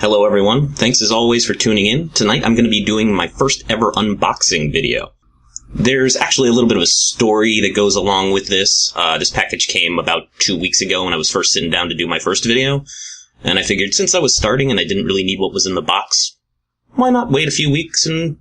Hello everyone, thanks as always for tuning in. Tonight I'm going to be doing my first ever unboxing video. There's actually a little bit of a story that goes along with this. This package came about 2 weeks ago when I was first sitting down to do my first video, and I figured since I was starting and I didn't really need what was in the box, why not wait a few weeks and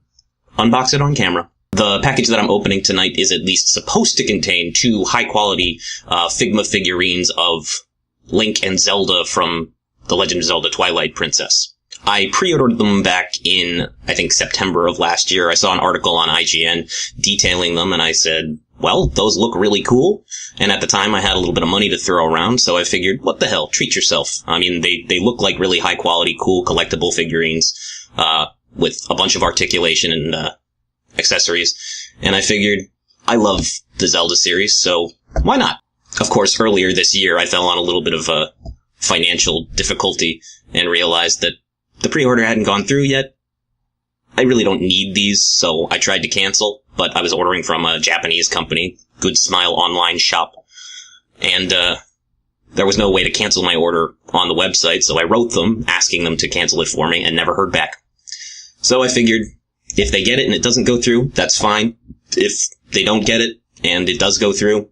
unbox it on camera. The package that I'm opening tonight is at least supposed to contain 2 high-quality Figma figurines of Link and Zelda from the Legend of Zelda Twilight Princess. I pre-ordered them back in, I think, September of last year. I saw an article on IGN detailing them, and I said, well, those look really cool. And at the time, I had a little bit of money to throw around, so I figured, what the hell, treat yourself. I mean, they look like really high-quality, cool, collectible figurines with a bunch of articulation and accessories. And I figured, I love the Zelda series, so why not? Of course, earlier this year, I fell on a little bit of a financial difficulty and realized that the pre-order hadn't gone through yet. I really don't need these, so I tried to cancel, but I was ordering from a Japanese company, Good Smile Online Shop, and there was no way to cancel my order on the website, so I wrote them, asking them to cancel it for me, and never heard back. So I figured, if they get it and it doesn't go through, that's fine. If they don't get it and it does go through,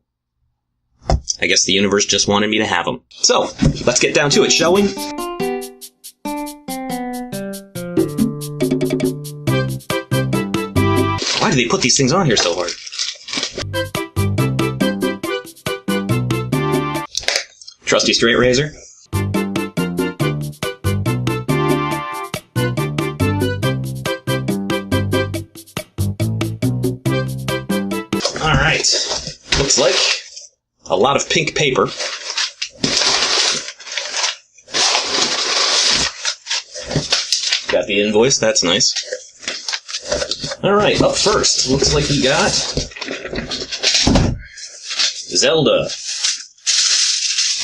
I guess the universe just wanted me to have them. So, let's get down to it, shall we? Why do they put these things on here so hard? Trusty straight razor. Alright. Looks like a lot of pink paper. Got the invoice, that's nice. Alright, up first, looks like we got Zelda.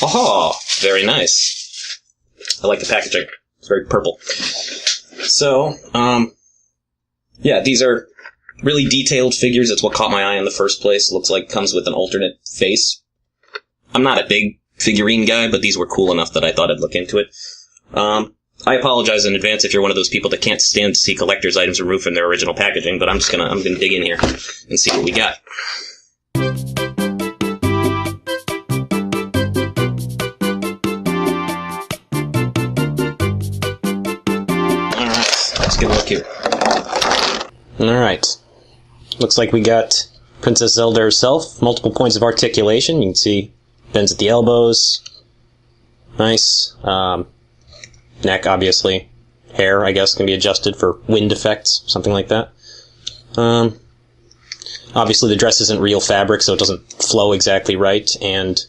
Aha! Very nice. I like the packaging. It's very purple. So, yeah, these are really detailed figures. It's what caught my eye in the first place. Looks like it comes with an alternate face. I'm not a big figurine guy, but these were cool enough that I thought I'd look into it. I apologize in advance if you're one of those people that can't stand to see collector's items removed from their original packaging, but I'm gonna dig in here and see what we got. Alright, let's get a look here. Alright. Looks like we got Princess Zelda herself, multiple points of articulation. You can see bends at the elbows. Nice. Neck, obviously. Hair, I guess, can be adjusted for wind effects, something like that. Obviously the dress isn't real fabric, so it doesn't flow exactly right, and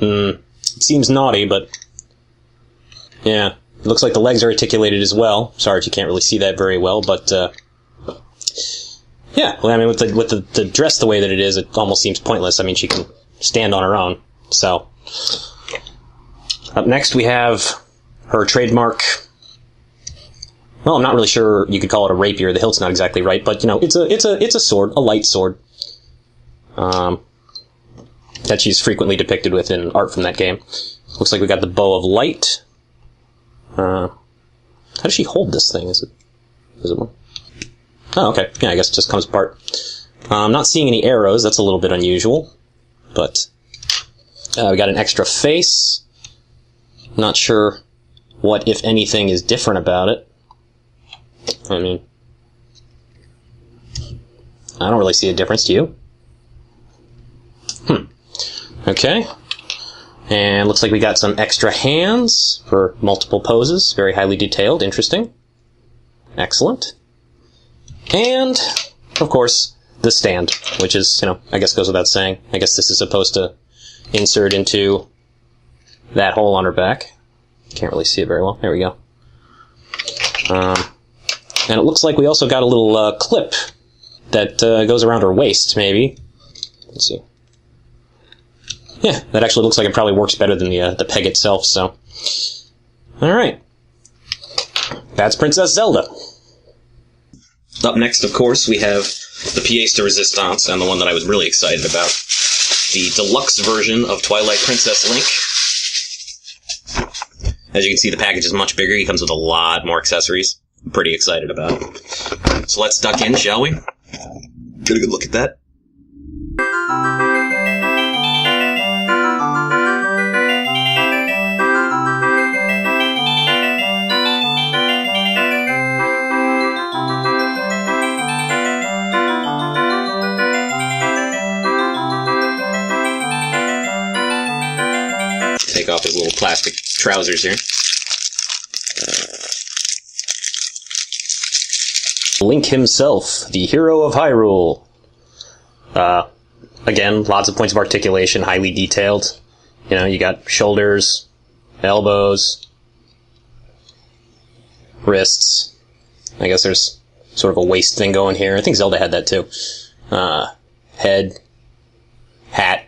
it seems naughty, but yeah. It looks like the legs are articulated as well. Sorry if you can't really see that very well, but yeah, well, I mean, with the dress the way that it is, it almost seems pointless. I mean, she can stand on her own. So, up next we have her trademark. Well, I'm not really sure you could call it a rapier. The hilt's not exactly right, but you know, it's a sword, a light sword, that she's frequently depicted with in art from that game. Looks like we got the bow of light. How does she hold this thing? Is it one? Oh, okay. Yeah, I guess it just comes apart. I'm not seeing any arrows. That's a little bit unusual. But we got an extra face. Not sure what, if anything, is different about it. I mean, I don't really see a difference. Do you? Okay. And looks like we got some extra hands for multiple poses. Very highly detailed. Interesting. Excellent. And, of course, the stand, which is, you know, I guess goes without saying. I guess this is supposed to insert into that hole on her back. Can't really see it very well. There we go. And it looks like we also got a little clip that goes around her waist, maybe. Let's see. Yeah, that actually looks like it probably works better than the peg itself, so. Alright. That's Princess Zelda. Up next, of course, we have the pièce de résistance, and the one that I was really excited about. The deluxe version of Twilight Princess Link. As you can see, the package is much bigger. He comes with a lot more accessories. I'm pretty excited about it. So let's duck in, shall we? Get a good look at that. Take off his little plastic trousers here. Link himself, the hero of Hyrule. Again, lots of points of articulation, highly detailed. You know, you got shoulders, elbows, wrists. I guess there's sort of a waist thing going here. I think Zelda had that too. Head, hat,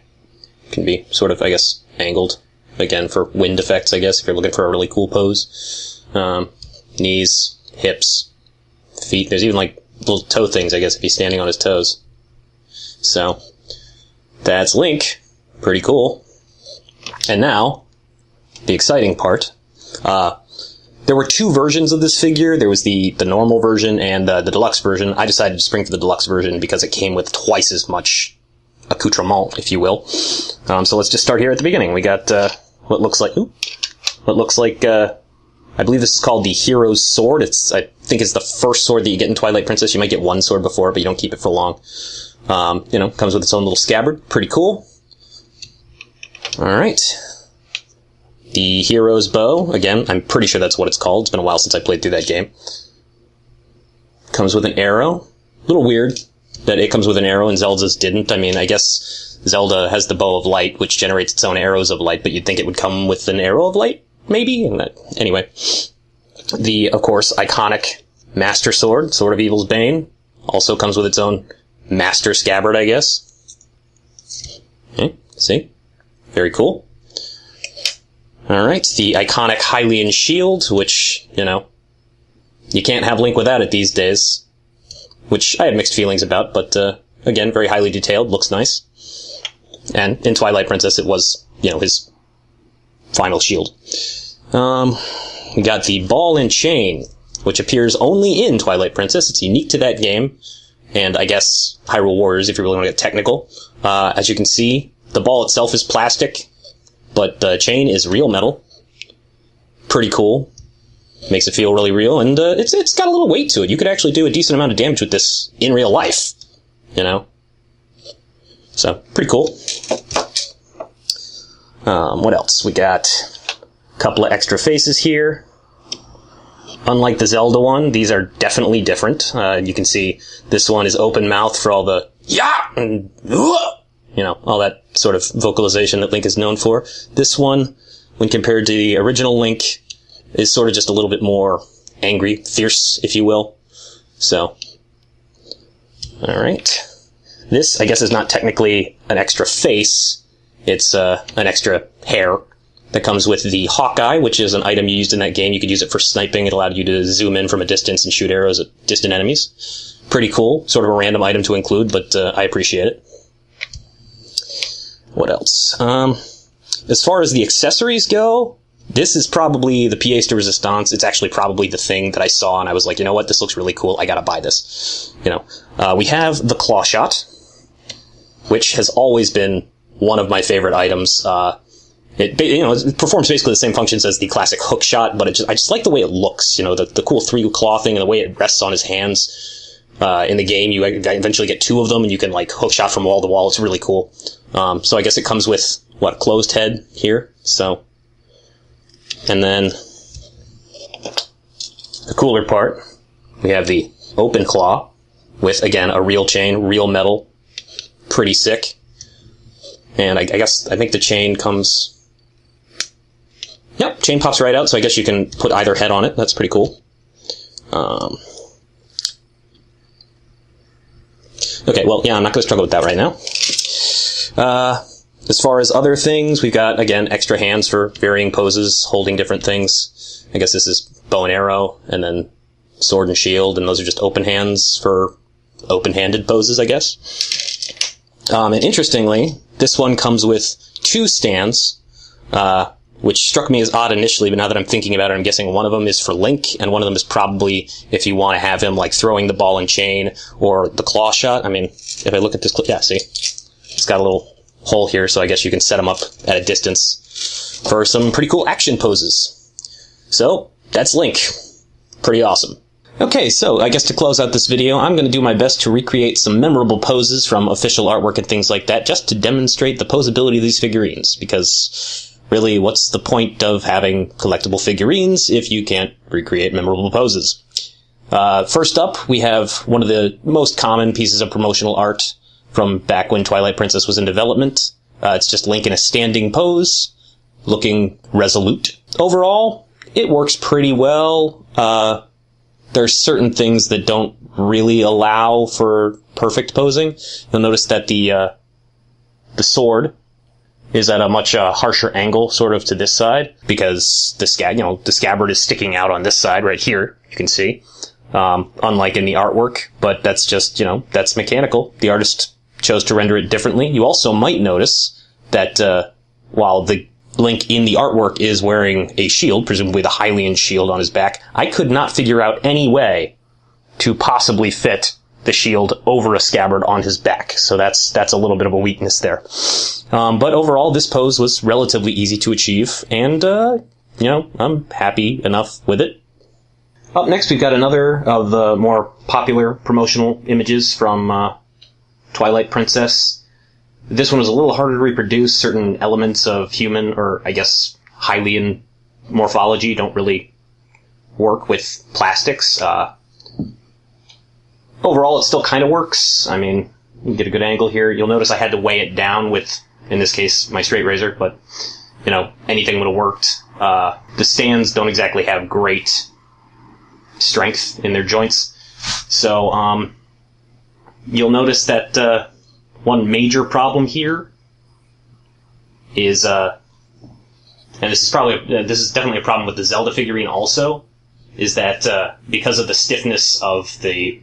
can be sort of, I guess, angled. Again, for wind effects, I guess, if you're looking for a really cool pose. Knees, hips, feet. There's even, like, little toe things, I guess, if he's standing on his toes. So, that's Link. Pretty cool. And now, the exciting part. There were two versions of this figure. There was the normal version and the deluxe version. I decided to spring for the deluxe version because it came with twice as much accoutrement, if you will. So let's just start here at the beginning. We got what looks like, I believe this is called the Hero's Sword. I think it's the first sword that you get in Twilight Princess. You might get one sword before, but you don't keep it for long. You know, comes with its own little scabbard. Pretty cool. Alright. The Hero's Bow. Again, I'm pretty sure that's what it's called. It's been a while since I played through that game. Comes with an arrow. A little weird that it comes with an arrow and Zelda's didn't. I mean, I guess Zelda has the Bow of Light, which generates its own arrows of light, but you'd think it would come with an arrow of light, maybe? Anyway. The, of course, iconic Master Sword, Sword of Evil's Bane, also comes with its own Master Scabbard, I guess. Okay, see? Very cool. Alright, the iconic Hylian Shield, which, you know, you can't have Link without it these days. Which I have mixed feelings about, but, again, very highly detailed, looks nice. And in Twilight Princess, it was, you know, his final shield. We got the Ball and Chain, which appears only in Twilight Princess. It's unique to that game. And I guess Hyrule Warriors, if you really want to get technical. As you can see, the ball itself is plastic, but the chain is real metal. Pretty cool. Makes it feel really real, and it's got a little weight to it. You could actually do a decent amount of damage with this in real life, you know? So, pretty cool. What else? We got a couple of extra faces here. Unlike the Zelda one, these are definitely different. You can see this one is open mouth for all the yeah and you know, all that sort of vocalization that Link is known for. This one, when compared to the original Link, is sort of just a little bit more angry, fierce, if you will. So, alright. This, I guess, is not technically an extra face. It's an extra hair that comes with the Hawkeye, which is an item you used in that game. You could use it for sniping. It allowed you to zoom in from a distance and shoot arrows at distant enemies. Pretty cool. Sort of a random item to include, but I appreciate it. What else? As far as the accessories go, this is probably the pièce de résistance. It's actually probably the thing that I saw and I was like, you know what, this looks really cool. I gotta buy this. You know, we have the Claw Shot, which has always been one of my favorite items. It performs basically the same functions as the classic hook shot, but I just like the way it looks. You know, the cool 3 claw thing and the way it rests on his hands. In the game, you eventually get 2 of them and you can like hook shot from wall to wall. It's really cool. So I guess it comes with, what, closed head here? So, and then the cooler part, we have the open claw with, again, a real chain, real metal. Pretty sick. And I think the chain comes, yep, chain pops right out, so I guess you can put either head on it. That's pretty cool. Okay, well, yeah, I'm not going to struggle with that right now. As far as other things, we've got, again, extra hands for varying poses, holding different things. I guess this is bow and arrow, and then sword and shield, and those are just open hands for open-handed poses, I And interestingly, this one comes with 2 stands. which struck me as odd initially, but now that I'm thinking about it, I'm guessing one of them is for Link, and one of them is probably if you want to have him, like, throwing the ball and chain, or the claw shot. I mean, if I look at this clip, yeah, see? It's got a little hole here, so I guess you can set him up at a distance for some pretty cool action poses. So, that's Link. Pretty awesome. Okay, so I guess to close out this video, I'm going to do my best to recreate some memorable poses from official artwork and things like that, just to demonstrate the posability of these figurines, because really, what's the point of having collectible figurines if you can't recreate memorable poses? First up, we have one of the most common pieces of promotional art from back when Twilight Princess was in development. It's just Link in a standing pose, looking resolute. Overall, it works pretty well. There's certain things that don't really allow for perfect posing. You'll notice that the sword is at a much harsher angle, sort of to this side, because the scabbard is sticking out on this side right here. You can see, unlike in the artwork, but that's just that's mechanical. The artist chose to render it differently. You also might notice that while the Link in the artwork is wearing a shield, presumably the Hylian shield on his back, I could not figure out any way to possibly fit the shield over a scabbard on his back. So that's a little bit of a weakness there. But overall, this pose was relatively easy to achieve, and, I'm happy enough with it. Up next, we've got another of the more popular promotional images from Twilight Princess. This one was a little harder to reproduce. Certain elements of human, or I guess Hylian morphology don't really work with plastics. Overall, it still kind of works. I mean, you can get a good angle here. You'll notice I had to weigh it down with, in this case, my straight razor, but, anything would have worked. The stands don't exactly have great strength in their joints. So, you'll notice that, one major problem here is, and this is definitely a problem with the Zelda figurine also, is that, because of the stiffness of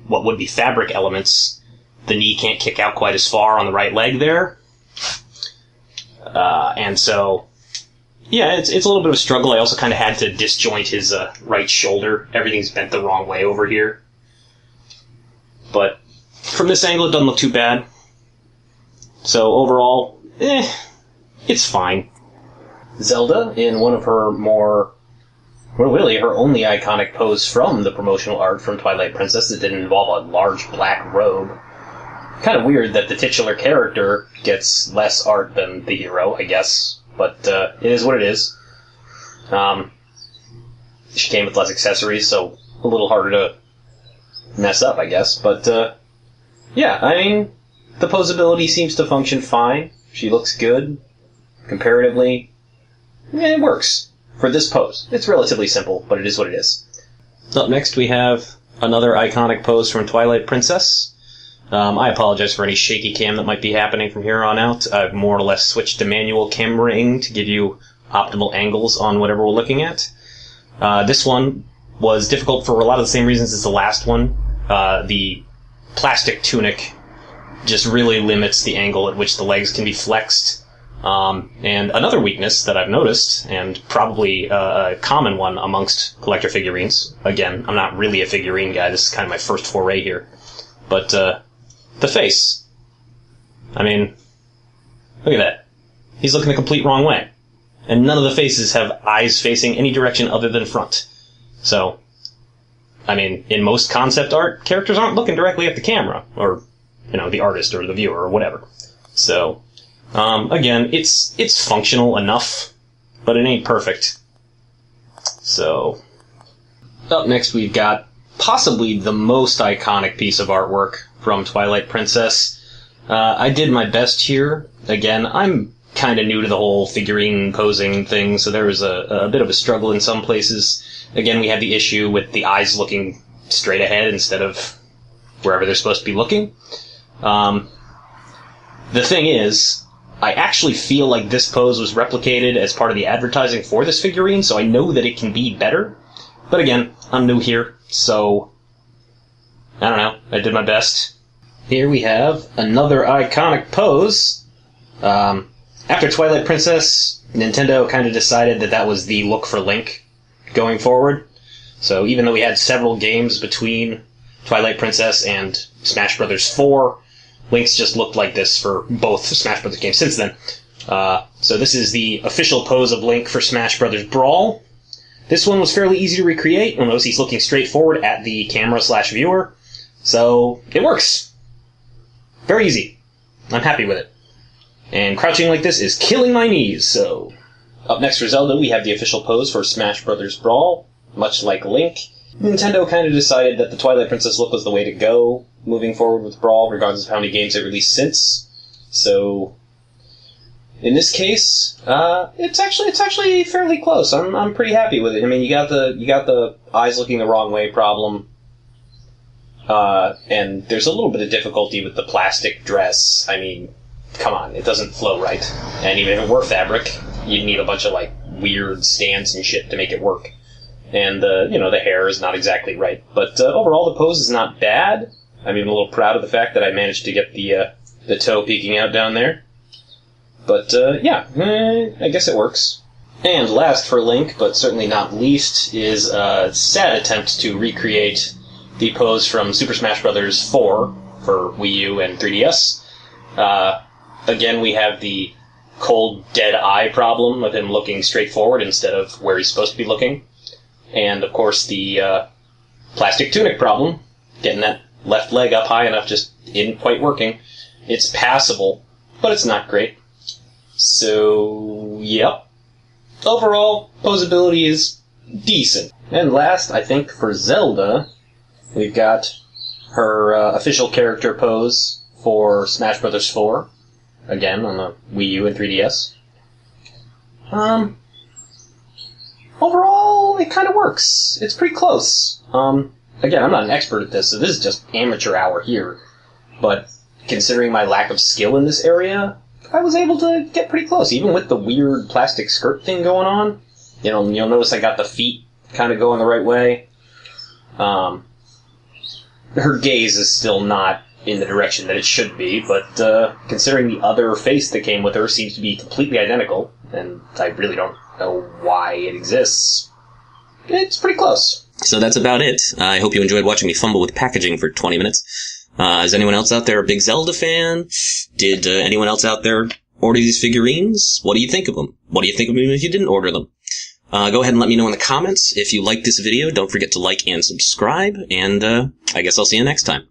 what would be fabric elements, the knee can't kick out quite as far on the right leg there. And so, yeah, it's a little bit of a struggle. I also kind of had to disjoint his, right shoulder. Everything's bent the wrong way over here. But from this angle, it doesn't look too bad. So overall, it's fine. Zelda, in one of her really her only iconic pose from the promotional art from Twilight Princess that didn't involve a large black robe. Kind of weird that the titular character gets less art than the hero, I guess, but it is what it is. She came with less accessories, so a little harder to mess up, I guess, but yeah, I mean, the posability seems to function fine. She looks good, comparatively. It works for this pose. It's relatively simple, but it is what it is. Up next, we have another iconic pose from Twilight Princess. I apologize for any shaky cam that might be happening from here on out. I've more or less switched to manual cameraing to give you optimal angles on whatever we're looking at. This one was difficult for a lot of the same reasons as the last one. The plastic tunic just really limits the angle at which the legs can be flexed. And another weakness that I've noticed, and probably a common one amongst collector figurines, again, I'm not really a figurine guy, this is kind of my first foray here, but the face. I mean, look at that. He's looking the complete wrong way. And none of the faces have eyes facing any direction other than front. So, I mean, in most concept art, characters aren't looking directly at the camera, or the artist or the viewer or whatever. So, again, it's functional enough, but it ain't perfect. So, up next we've got possibly the most iconic piece of artwork from Twilight Princess. I did my best here. Again, I'm kind of new to the whole figurine posing thing, so there was a bit of a struggle in some places. Again, we have the issue with the eyes looking straight ahead instead of wherever they're supposed to be looking. The thing is, I actually feel like this pose was replicated as part of the advertising for this figurine, so I know that it can be better. But again, I'm new here, so I don't know. I did my best. Here we have another iconic pose. After Twilight Princess, Nintendo kind of decided that that was the look for Link going forward. So even though we had several games between Twilight Princess and Smash Bros. 4, Link's just looked like this for both Smash Bros. Games since then. So this is the official pose of Link for Smash Bros. Brawl. This one was fairly easy to recreate. You'll notice he's looking straight forward at the camera/viewer. So it works. Very easy. I'm happy with it. And crouching like this is killing my knees, so... Up next for Zelda, we have the official pose for Smash Bros. Brawl. Much like Link, Nintendo kind of decided that the Twilight Princess look was the way to go moving forward with Brawl, regardless of how many games they've released since. So... in this case, it's actually fairly close. I'm pretty happy with it. I mean, you got the eyes looking the wrong way problem, and there's a little bit of difficulty with the plastic dress. I mean, come on, it doesn't flow right. And even if it were fabric, you'd need a bunch of like weird stands and shit to make it work. And the hair is not exactly right. But overall, the pose is not bad. I'm even a little proud of the fact that I managed to get the toe peeking out down there. But, I guess it works. And last for Link, but certainly not least, is a sad attempt to recreate the pose from Super Smash Bros. 4 for Wii U and 3DS. Again, we have the cold, dead eye problem of him looking straight forward instead of where he's supposed to be looking. And, of course, the plastic tunic problem, getting that left leg up high enough just isn't quite working. It's passable, but it's not great. So, yep. Overall, posability is decent. And last, I think, for Zelda, we've got her official character pose for Smash Bros. 4. Again, on the Wii U and 3DS. Overall, it kind of works. It's pretty close. Again, I'm not an expert at this, so this is just amateur hour here. But considering my lack of skill in this area, I was able to get pretty close, even with the weird plastic skirt thing going on. You'll notice I got the feet kind of going the right way. Her gaze is still not in the direction that it should be, but considering the other face that came with her seems to be completely identical, and I really don't know why it exists, it's pretty close. So that's about it. I hope you enjoyed watching me fumble with packaging for 20 minutes. Is anyone else out there a big Zelda fan? Did anyone else out there order these figurines? What do you think of them? What do you think of them if you didn't order them? Go ahead and let me know in the comments. If you like this video, don't forget to like and subscribe, and I guess I'll see you next time.